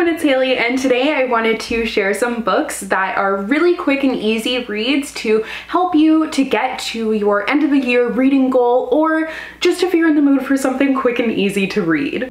everyone, it's Hailey, and today I wanted to share some books that are really quick and easy reads to help you to get to your end of the year reading goal, or just if you're in the mood for something quick and easy to read.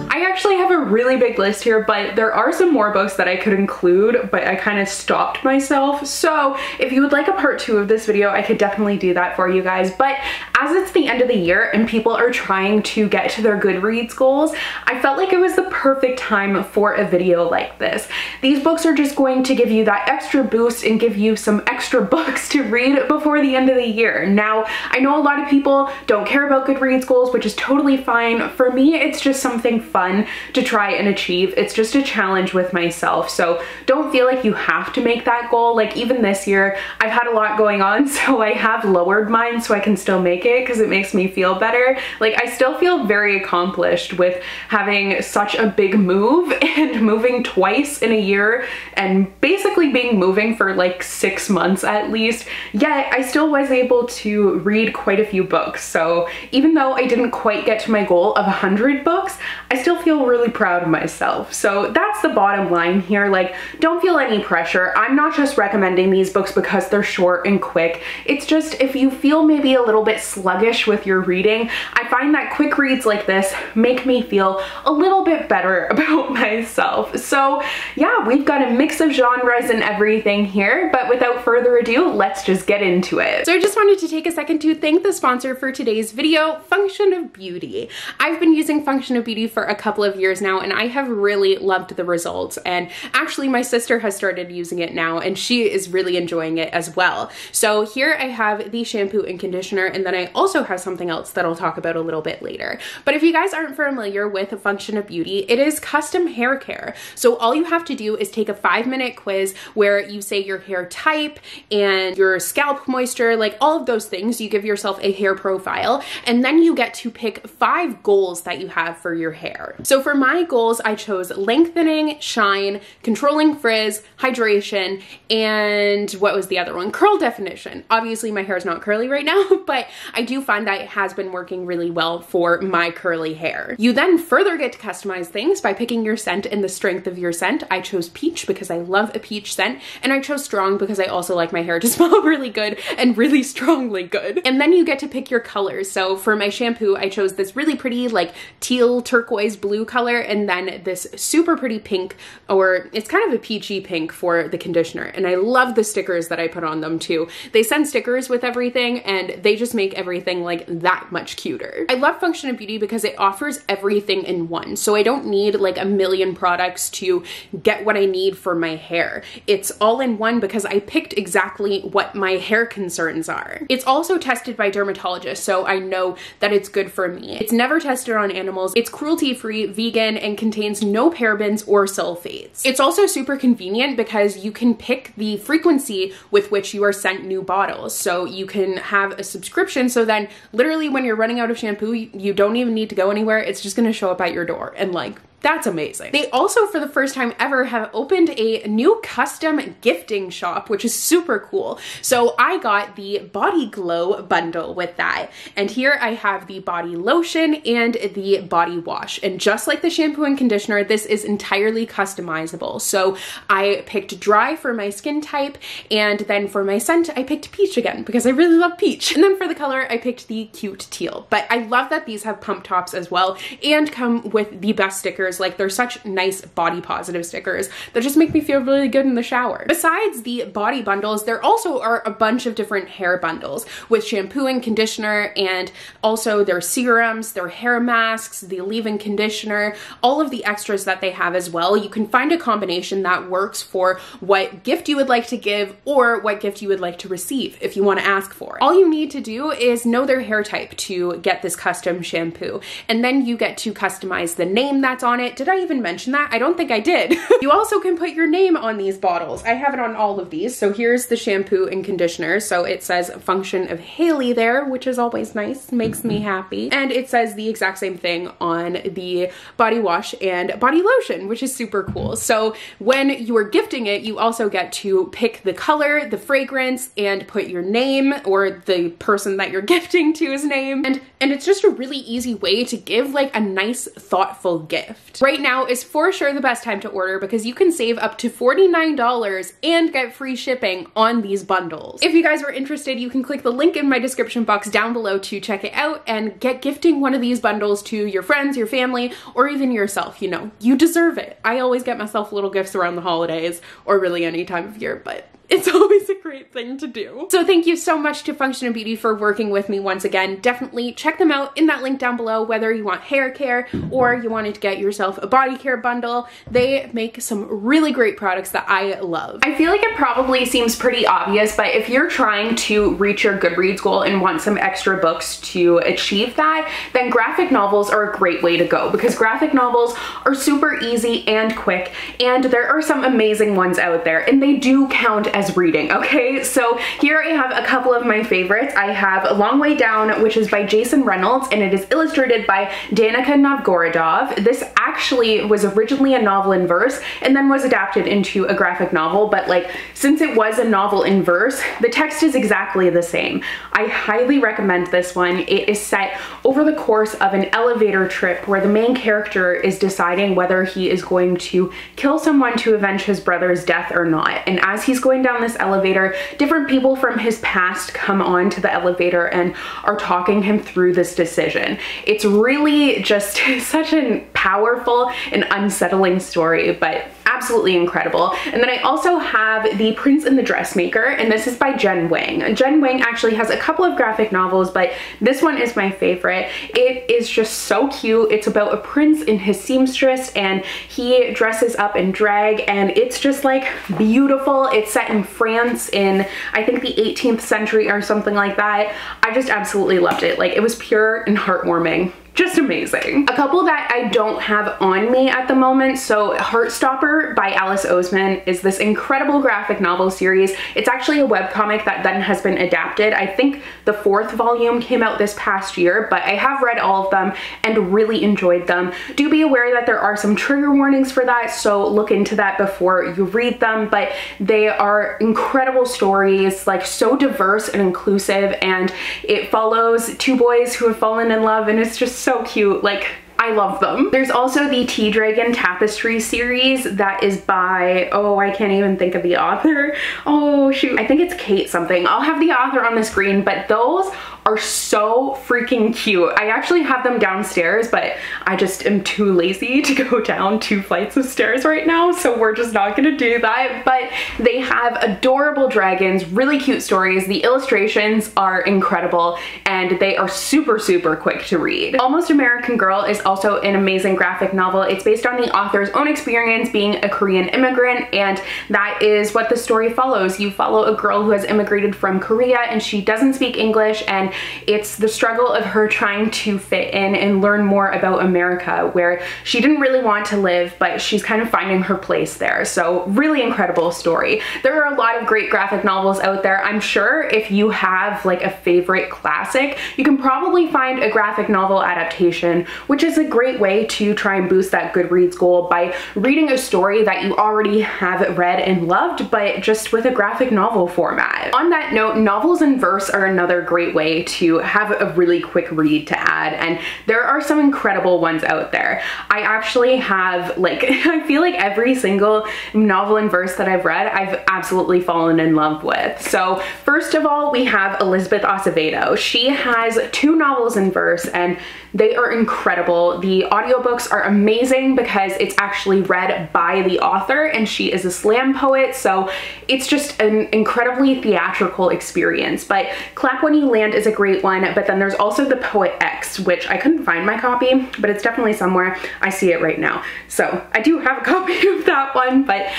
I actually have a really big list here, but there are some more books that I could include, but I kind of stopped myself. So if you would like a part 2 of this video, I could definitely do that for you guys. But as it's the end of the year and people are trying to get to their Goodreads goals, I felt like it was the perfect time for a video like this. These books are just going to give you that extra boost and give you some extra books to read before the end of the year. Now, I know a lot of people don't care about Goodreads goals, which is totally fine. For me, it's just something fun to try and achieve. It's just a challenge with myself. So don't feel like you have to make that goal. Like even this year, I've had a lot going on, so I have lowered mine so I can still make it because it makes me feel better. Like I still feel very accomplished with having such a big move and moving twice in a year and basically being moving for like 6 months at least. Yet I still was able to read quite a few books. So even though I didn't quite get to my goal of 100 books, I still feel really proud of myself. So that's the bottom line here. Like, don't feel any pressure. I'm not just recommending these books because they're short and quick. It's just if you feel maybe a little bit sluggish with your reading, I find that quick reads like this make me feel a little bit better about myself. So yeah, we've got a mix of genres and everything here, but without further ado, let's just get into it. So I just wanted to take a second to thank the sponsor for today's video, Function of Beauty. I've been using Function of Beauty for a couple of years now, and I have really loved the results. And actually my sister has started using it now, and she is really enjoying it as well. So here I have the shampoo and conditioner, and then I also have something else that I'll talk about a little bit later. But if you guys aren't familiar with Function of Beauty, it is custom hair care. So all you have to do is take a 5-minute quiz where you say your hair type and your scalp moisture, like all of those things. You give yourself a hair profile, and then you get to pick 5 goals that you have for your hair. So for my goals, I chose lengthening, shine, controlling frizz, hydration, and what was the other one? Curl definition. Obviously my hair is not curly right now, but I do find that it has been working really well for my curly hair. You then further get to customize things by picking your scent and the strength of your scent. I chose peach because I love a peach scent, and I chose strong because I also like my hair to smell really good and really strongly good. And then you get to pick your colors. So for my shampoo, I chose this really pretty like teal turquoise blue color, and then this super pretty pink, or it's kind of a peachy pink for the conditioner. And I love the stickers that I put on them too. They send stickers with everything, and they just make everything like that much cuter. I love Function of Beauty because it offers everything in one. So I don't need like a million products to get what I need for my hair. It's all in one because I picked exactly what my hair concerns are. It's also tested by dermatologists, so I know that it's good for me. It's never tested on animals. It's cruelty-free, vegan, and contains no parabens or sulfates. It's also super convenient because you can pick the frequency with which you are sent new bottles. So you can have a subscription, so then literally when you're running out of shampoo, you don't even need to go anywhere. It's just gonna show up at your door, and like, that's amazing. They also, for the first time ever, have opened a new custom gifting shop, which is super cool. So I got the Body Glow bundle with that. And here I have the body lotion and the body wash. And just like the shampoo and conditioner, this is entirely customizable. So I picked dry for my skin type, and then for my scent, I picked peach again because I really love peach. And then for the color, I picked the cute teal. But I love that these have pump tops as well and come with the best stickers. Like, they're such nice body positive stickers that just make me feel really good in the shower. Besides the body bundles, there also are a bunch of different hair bundles with shampoo and conditioner, and also their serums, their hair masks, the leave-in conditioner, all of the extras that they have as well. You can find a combination that works for what gift you would like to give or what gift you would like to receive if you want to ask for it. All you need to do is know their hair type to get this custom shampoo, and then you get to customize the name that's on it. Did I even mention that? I don't think I did. You also can put your name on these bottles. I have it on all of these. So here's the shampoo and conditioner. So it says function of Hailey there, which is always nice, makes me happy. And it says the exact same thing on the body wash and body lotion, which is super cool. So when you are gifting it, you also get to pick the color, the fragrance, and put your name or the person that you're gifting to's name. And it's just a really easy way to give like a nice, thoughtful gift. Right now is for sure the best time to order because you can save up to $49 and get free shipping on these bundles. If you guys are interested, you can click the link in my description box down below to check it out and get gifting one of these bundles to your friends, your family, or even yourself. You know, you deserve it. I always get myself little gifts around the holidays or really any time of year, but it's always a great thing to do. So thank you so much to Function of Beauty for working with me once again. Definitely check them out in that link down below, whether you want hair care or you wanted to get yourself a body care bundle. They make some really great products that I love. I feel like it probably seems pretty obvious, but if you're trying to reach your Goodreads goal and want some extra books to achieve that, then graphic novels are a great way to go because graphic novels are super easy and quick, and there are some amazing ones out there, and they do count as reading, okay? So here I have a couple of my favorites. I have A Long Way Down, which is by Jason Reynolds, and it is illustrated by Danica Novgorodov. This actually was originally a novel in verse and then was adapted into a graphic novel, but like since it was a novel in verse, the text is exactly the same. I highly recommend this one. It is set over the course of an elevator trip where the main character is deciding whether he is going to kill someone to avenge his brother's death or not. And as he's going down this elevator, different people from his past come onto the elevator and are talking him through this decision. It's really just such a powerful and unsettling story, but absolutely incredible. And then I also have The Prince and the Dressmaker, and this is by Jen Wang. Jen Wang actually has a couple of graphic novels, but this one is my favorite. It is just so cute. It's about a prince and his seamstress, and he dresses up in drag, and it's just like beautiful. It's set in France in, I think, the 18th century or something like that. I just absolutely loved it. Like, it was pure and heartwarming. Just amazing. A couple that I don't have on me at the moment. So Heartstopper by Alice Oseman is this incredible graphic novel series. It's actually a webcomic that then has been adapted. I think the 4th volume came out this past year, but I have read all of them and really enjoyed them. Do be aware that there are some trigger warnings for that, so look into that before you read them, but they are incredible stories, like so diverse and inclusive, and it follows two boys who have fallen in love, and it's just so cute. Like, I love them. There's also the Tea Dragon Tapestry series that is by, oh, I can't even think of the author. Oh shoot, I think it's Kate something. I'll have the author on the screen, but those are so freaking cute. I actually have them downstairs, but I just am too lazy to go down 2 flights of stairs right now, so we're just not gonna do that. But they have adorable dragons, really cute stories. The illustrations are incredible, and they are super, super quick to read. Almost American Girl is also an amazing graphic novel. It's based on the author's own experience being a Korean immigrant, and that is what the story follows. You follow a girl who has immigrated from Korea, and she doesn't speak English, and it's the struggle of her trying to fit in and learn more about America, where she didn't really want to live, but she's kind of finding her place there. So really incredible story. There are a lot of great graphic novels out there. I'm sure if you have like a favorite classic, you can probably find a graphic novel adaptation, which is a great way to try and boost that Goodreads goal by reading a story that you already have read and loved, but just with a graphic novel format. On that note, novels in verse are another great way to have a really quick read to add, and there are some incredible ones out there. I actually have, like, I feel like every single novel in verse that I've read, I've absolutely fallen in love with. So first of all, we have Elizabeth Acevedo. She has 2 novels in verse, and they are incredible. The audiobooks are amazing because it's actually read by the author, and she is a slam poet, so it's just an incredibly theatrical experience. But Clap When You Land is a great one, but then there's also The Poet X, which I couldn't find my copy, but it's definitely somewhere. I see it right now. So I do have a copy of that one, but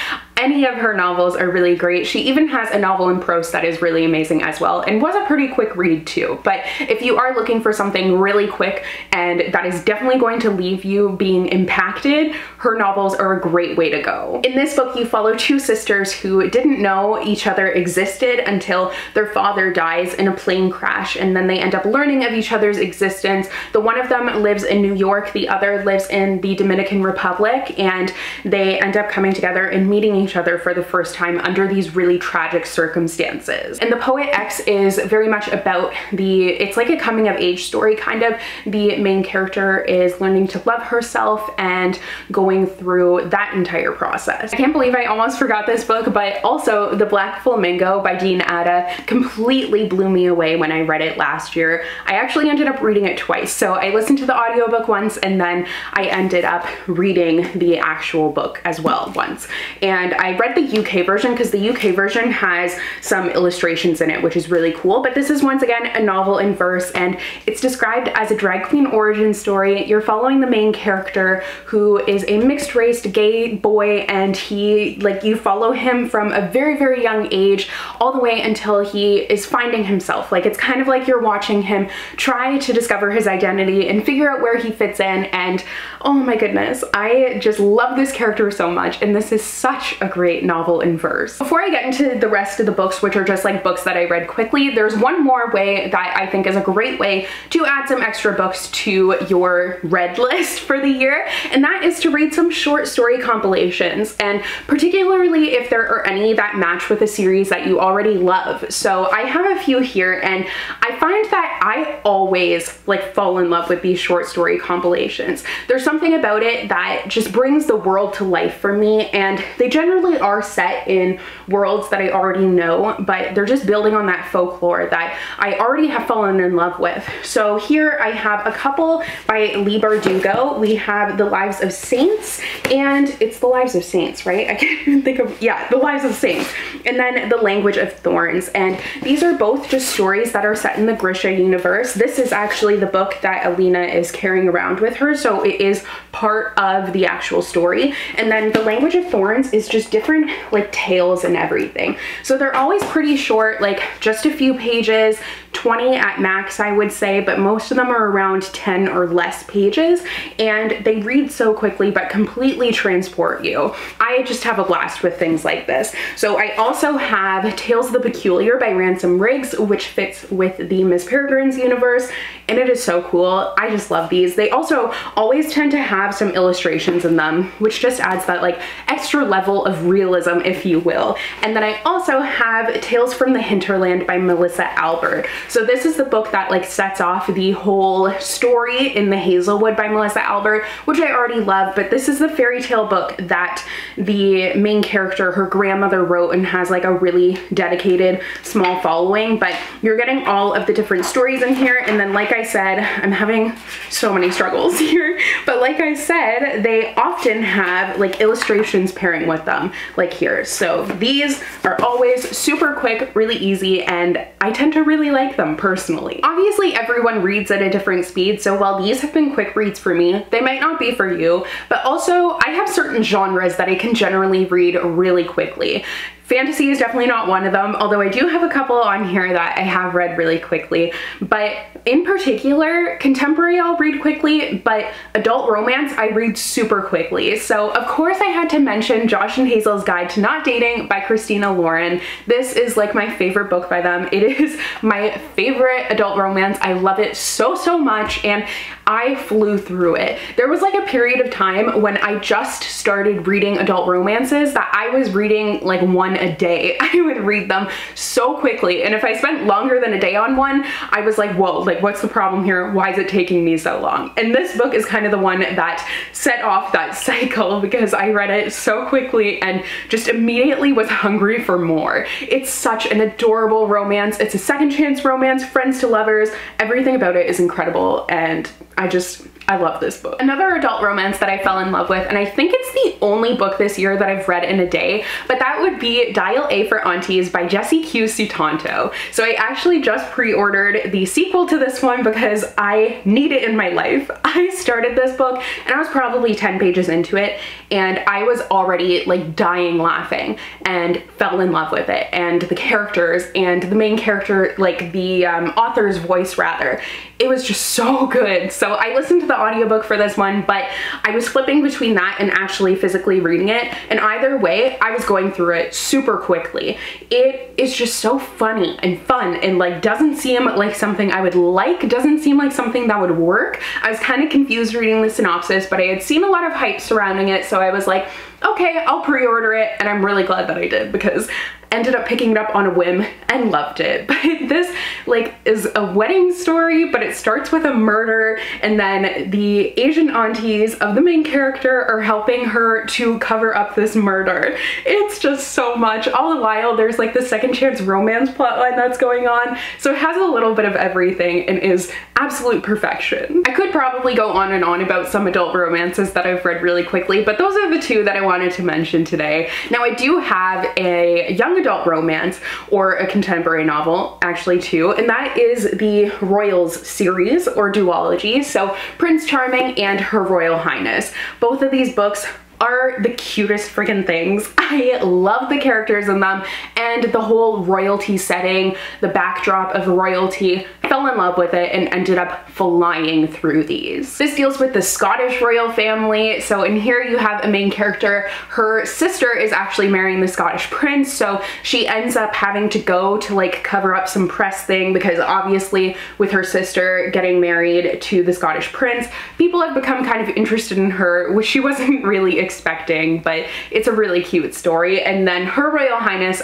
any of her novels are really great. She even has a novel in prose that is really amazing as well, and was a pretty quick read too. But if you are looking for something really quick and that is definitely going to leave you being impacted, her novels are a great way to go. In this book, you follow two sisters who didn't know each other existed until their father dies in a plane crash, and then they end up learning of each other's existence. The one of them lives in New York, the other lives in the Dominican Republic, and they end up coming together and meeting each other for the first time under these really tragic circumstances. And The Poet X is very much about it's like a coming of age story kind of. The main character is learning to love herself and going through that entire process. I can't believe I almost forgot this book, but also The Black Flamingo by Dean Atta completely blew me away when I read it last year. I actually ended up reading it twice. So I listened to the audiobook once, and then I ended up reading the actual book as well once. And I read the UK version because the UK version has some illustrations in it, which is really cool. But this is once again a novel in verse, and it's described as a drag queen origin story. You're following the main character, who is a mixed race gay boy, and you follow him from a very, very young age all the way until he is finding himself. Like, it's kind of like you're watching him try to discover his identity and figure out where he fits in. And oh my goodness, I just love this character so much, and this is such a great novel in verse. Before I get into the rest of the books, which are just like books that I read quickly, there's one more way that I think is a great way to add some extra books to your read list for the year, and that is to read some short story compilations, and particularly if there are any that match with a series that you already love. So I have a few here, and I find that I always like fall in love with these short story compilations. There's something about it that just brings the world to life for me, and they generally are set in worlds that I already know, but they're just building on that folklore that I already have fallen in love with. So here I have a couple by Leigh Bardugo. We have The Lives of Saints, and it's The Lives of Saints, right? I can't even think of, yeah, The Lives of Saints. And then The Language of Thorns. And these are both just stories that are set in the Grisha universe. This is actually the book that Alina is carrying around with her, so it is part of the actual story. And then The Language of Thorns is just different like tales and everything. So they're always pretty short, like just a few pages, 20 at max, I would say, but most of them are around 10 or less pages, and they read so quickly but completely transport you. I just have a blast with things like this. So I also have Tales of the Peculiar by Ransom Riggs, which fits with the Miss Peregrine's universe, and it is so cool. I just love these. They also always tend to have some illustrations in them, which just adds that like extra level of realism, if you will. And then I also have Tales from the Hinterland by Melissa Albert. So this is the book that like sets off the whole story in The Hazelwood by Melissa Albert, which I already love, but this is the fairy tale book that the main character, her grandmother, wrote and has like a really dedicated small following. But you're getting all of the different stories in here, and then like I said, I'm having so many struggles here, but like I said, they often have like illustrations pairing with them, like here. So these are always super quick, really easy, and I tend to really like them personally. Obviously, everyone reads at a different speed, so while these have been quick reads for me, they might not be for you, but also I have certain genres that I can generally read really quickly. Fantasy is definitely not one of them, although I do have a couple on here that I have read really quickly. But in particular, contemporary I'll read quickly, but adult romance I read super quickly. So of course I had to mention Josh and Hazel's Guide to Not Dating by Christina Lauren. This is like my favorite book by them. It is my favorite adult romance. I love it so, so much, and I flew through it. There was like a period of time when I just started reading adult romances that I was reading like one a day. I would read them so quickly, and if I spent longer than a day on one, I was like, whoa, like what's the problem here? Why is it taking me so long? And this book is kind of the one that set off that cycle, because I read it so quickly and just immediately was hungry for more. It's such an adorable romance. It's a second chance romance, friends to lovers. Everything about it is incredible, and I love this book. Another adult romance that I fell in love with, and I think it's the only book this year that I've read in a day, but that would be Dial A for Aunties by Jessie Q Sutanto. So I actually just pre-ordered the sequel to this one because I need it in my life. I started this book and I was probably 10 pages into it and I was already like dying laughing and fell in love with it, and the characters and the main character, like the author's voice rather, it was just so good. So I listened to the audiobook for this one, but I was flipping between that and actually physically reading it, and either way I was going through it super quickly. It is just so funny and fun and like doesn't seem like something I would like, doesn't seem like something that would work. I was kind of confused reading the synopsis, but I had seen a lot of hype surrounding it, so I was like, okay, I'll pre-order it, and I'm really glad that I did because I ended up picking it up on a whim and loved it. But this like is a wedding story, but it starts with a murder, and then the Asian aunties of the main character are helping her to cover up this murder. It's just so much. All the while there's like the second chance romance plotline that's going on, so it has a little bit of everything and is absolute perfection. I could probably go on and on about some adult romances that I've read really quickly, but those are the two that I wanted to mention today. Now I do have a young adult romance, or a contemporary novel actually too, and that is the Royals series or duology. So Prince Charming and Her Royal Highness. Both of these books are the cutest freaking things. I love the characters in them and the whole royalty setting, the backdrop of royalty. Fell in love with it and ended up flying through these. This deals with the Scottish royal family. So in here you have a main character. Her sister is actually marrying the Scottish prince, so she ends up having to go to like cover up some press thing because obviously with her sister getting married to the Scottish prince, people have become kind of interested in her, which she wasn't really expecting, but it's a really cute story. And then Her Royal Highness,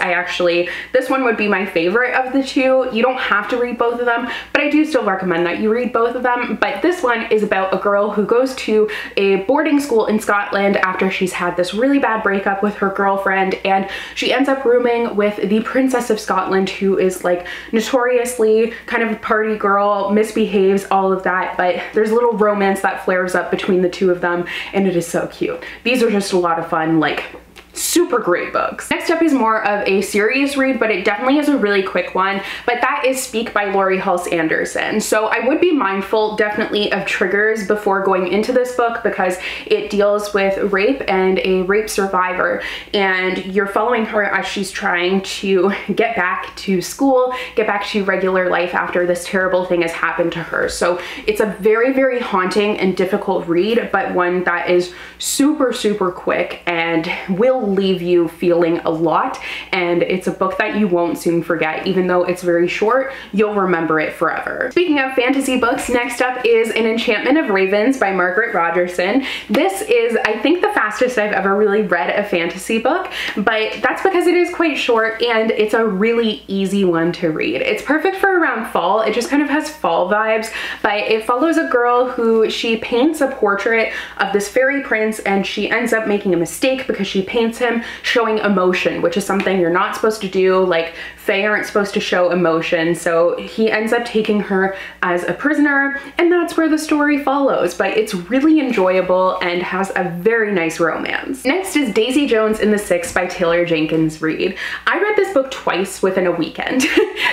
this one would be my favorite of the two. You don't have to read both of them, but I do still recommend that you read both of them. But this one is about a girl who goes to a boarding school in Scotland after she's had this really bad breakup with her girlfriend, and she ends up rooming with the Princess of Scotland, who is like notoriously kind of a party girl, misbehaves, all of that, but there's a little romance that flares up between the two of them, and it is so cute. These are just a lot of fun, like super great books. Next up is more of a serious read, but it definitely is a really quick one, but that is Speak by Laurie Halse Anderson. So I would be mindful definitely of triggers before going into this book because it deals with rape and a rape survivor, and you're following her as she's trying to get back to school, get back to regular life after this terrible thing has happened to her. So it's a very, very haunting and difficult read, but one that is super, super quick and will leave you feeling a lot, and it's a book that you won't soon forget. Even though it's very short, you'll remember it forever. Speaking of fantasy books, next up is An Enchantment of Ravens by Margaret Rogerson. This is, I think, the fastest I've ever really read a fantasy book, but that's because it is quite short and it's a really easy one to read. It's perfect for around fall. It just kind of has fall vibes, but it follows a girl who she paints a portrait of this fairy prince, and she ends up making a mistake because she paints him showing emotion, which is something you're not supposed to do. Like, fae aren't supposed to show emotion, so he ends up taking her as a prisoner, and that's where the story follows. But it's really enjoyable and has a very nice romance. Next is Daisy Jones and the Six by Taylor Jenkins Reid. I read this book twice within a weekend,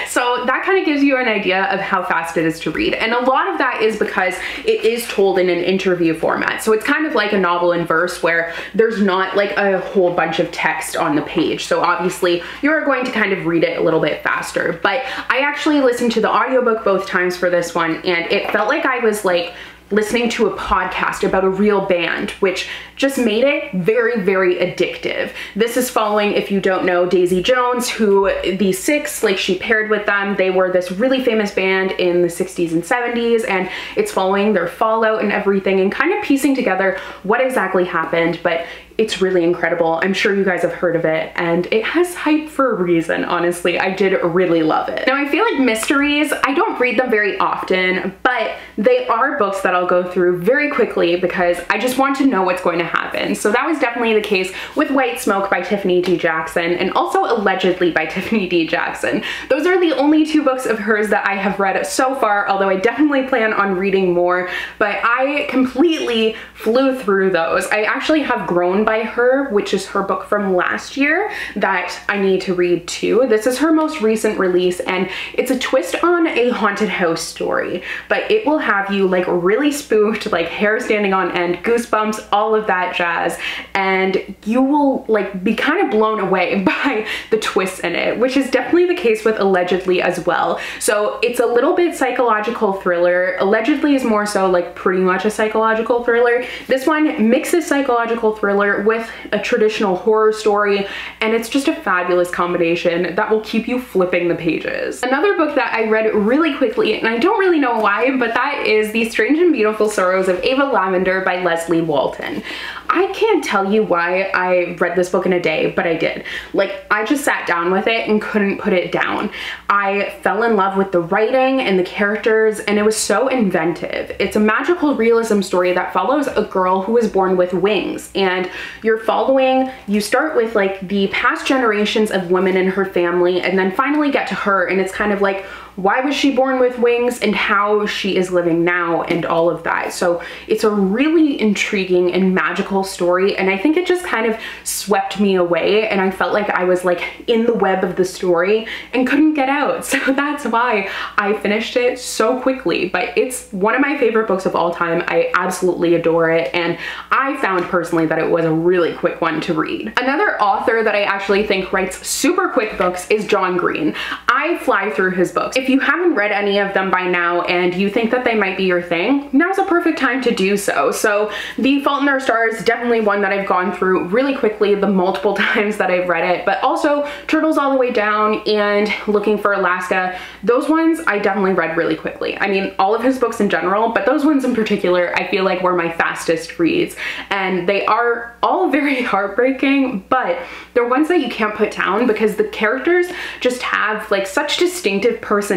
so that kind of gives you an idea of how fast it is to read. And a lot of that is because it is told in an interview format, so it's kind of like a novel in verse where there's not like a whole bunch of text on the page, so obviously you're going to kind of read it a little bit faster. But I actually listened to the audiobook both times for this one, and it felt like I was like listening to a podcast about a real band, which just made it very, very addictive. This is following, if you don't know, Daisy Jones, who the Six, like she paired with them. They were this really famous band in the 60s and 70s, and it's following their fallout and everything and kind of piecing together what exactly happened. But It's really incredible. I'm sure you guys have heard of it, and it has hype for a reason, honestly. I did really love it. Now, I feel like mysteries, I don't read them very often, but they are books that I'll go through very quickly because I just want to know what's going to happen. So that was definitely the case with White Smoke by Tiffany G Jackson, and also Allegedly by Tiffany G Jackson. Those are the only two books of hers that I have read so far, although I definitely plan on reading more, but I completely flew through those. I actually have Grown by her, which is her book from last year that I need to read too. This is her most recent release, and it's a twist on a haunted house story, but it will have you like really spooked, like hair standing on end, goosebumps, all of that jazz, and you will like be kind of blown away by the twists in it, which is definitely the case with Allegedly as well. So it's a little bit psychological thriller. Allegedly is more so like pretty much a psychological thriller. This one mixes psychological thriller with a traditional horror story, and it's just a fabulous combination that will keep you flipping the pages. Another book that I read really quickly, and I don't really know why, but that is The Strange and Beautiful Sorrows of Ava Lavender by Leslie Walton. I can't tell you why I read this book in a day, but I did. Like, I just sat down with it and couldn't put it down. I fell in love with the writing and the characters, and it was so inventive. It's a magical realism story that follows a girl who was born with wings, and you start with like the past generations of women in her family, and then finally get to her, and it's kind of like, why was she born with wings and how she is living now and all of that. So it's a really intriguing and magical story, and I think it just kind of swept me away, and I felt like I was like in the web of the story and couldn't get out. So that's why I finished it so quickly, but it's one of my favorite books of all time. I absolutely adore it, and I found personally that it was a really quick one to read. Another author that I actually think writes super quick books is John Green. I fly through his books. If you haven't read any of them by now and you think that they might be your thing, now's a perfect time to do so. So The Fault in Our Stars is definitely one that I've gone through really quickly the multiple times that I've read it, but also Turtles All the Way Down and Looking for Alaska. Those ones I definitely read really quickly. I mean, all of his books in general, but those ones in particular I feel like were my fastest reads, and they are all very heartbreaking, but they're ones that you can't put down because the characters just have like such distinctive personalities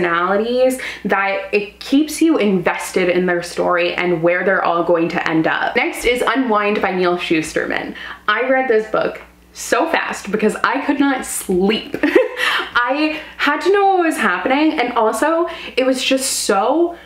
that it keeps you invested in their story and where they're all going to end up. Next is Unwind by Neal Shusterman. I read this book so fast because I could not sleep. I had to know what was happening, and also it was just so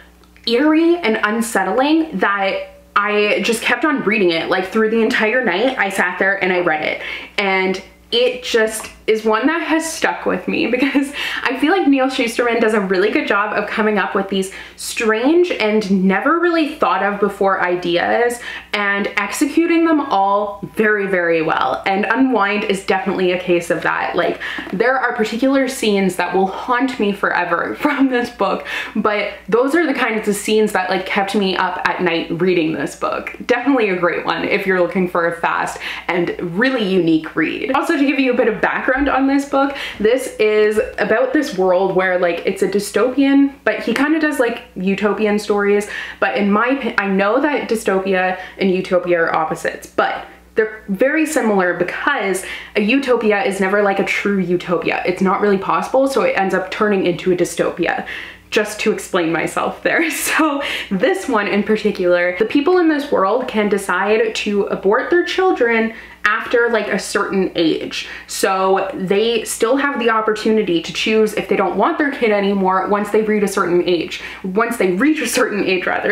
eerie and unsettling that I just kept on reading it. Like through the entire night I sat there and I read it, and it just is one that has stuck with me because I feel like Neal Shusterman does a really good job of coming up with these strange and never really thought of before ideas and executing them all very, very well. And Unwind is definitely a case of that. Like, there are particular scenes that will haunt me forever from this book, but those are the kinds of scenes that like kept me up at night reading this book. Definitely a great one if you're looking for a fast and really unique read. Also, to give you a bit of background on this book, this is about this world where like it's a dystopian, but he kind of does like utopian stories, but in my opinion, I know that dystopia and utopia are opposites, but they're very similar because a utopia is never like a true utopia. It's not really possible, so it ends up turning into a dystopia. Just to explain myself there. So this one in particular, the people in this world can decide to abort their children after like a certain age. So they still have the opportunity to choose if they don't want their kid anymore once they reach a certain age.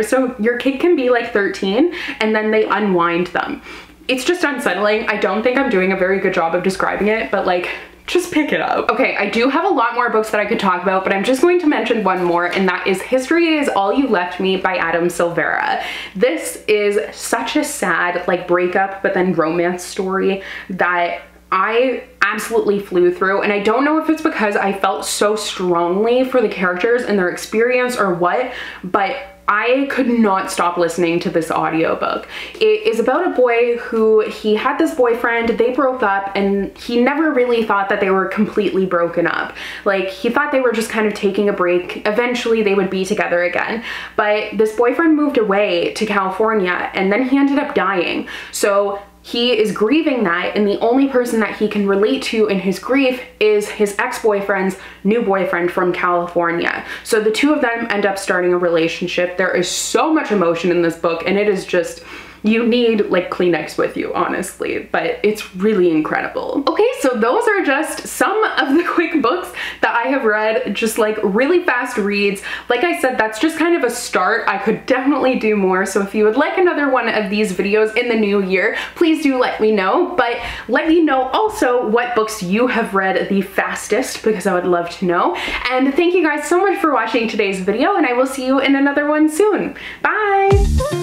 So your kid can be like 13 and then they unwind them. It's just unsettling. I don't think I'm doing a very good job of describing it, but like, just pick it up. Okay, I do have a lot more books that I could talk about, but I'm just going to mention one more, and that is History Is All You Left Me by Silvera. This is such a sad like breakup but then romance story that I absolutely flew through, and I don't know if it's because I felt so strongly for the characters and their experience or what, but I could not stop listening to this audiobook. It is about a boy who he had this boyfriend, they broke up, and he never really thought that they were completely broken up. Like, he thought they were just kind of taking a break. Eventually they would be together again. But this boyfriend moved away to California, and then he ended up dying. So he is grieving that, and the only person that he can relate to in his grief is his ex-boyfriend's new boyfriend from California. So the two of them end up starting a relationship. There is so much emotion in this book, and it is just, you need like Kleenex with you, honestly, but it's really incredible. Okay, so those are just some of the quick books that I have read, just like really fast reads. Like I said, that's just kind of a start. I could definitely do more. So if you would like another one of these videos in the new year, please do let me know. But let me know also what books you have read the fastest, because I would love to know. And thank you guys so much for watching today's video, and I will see you in another one soon. Bye!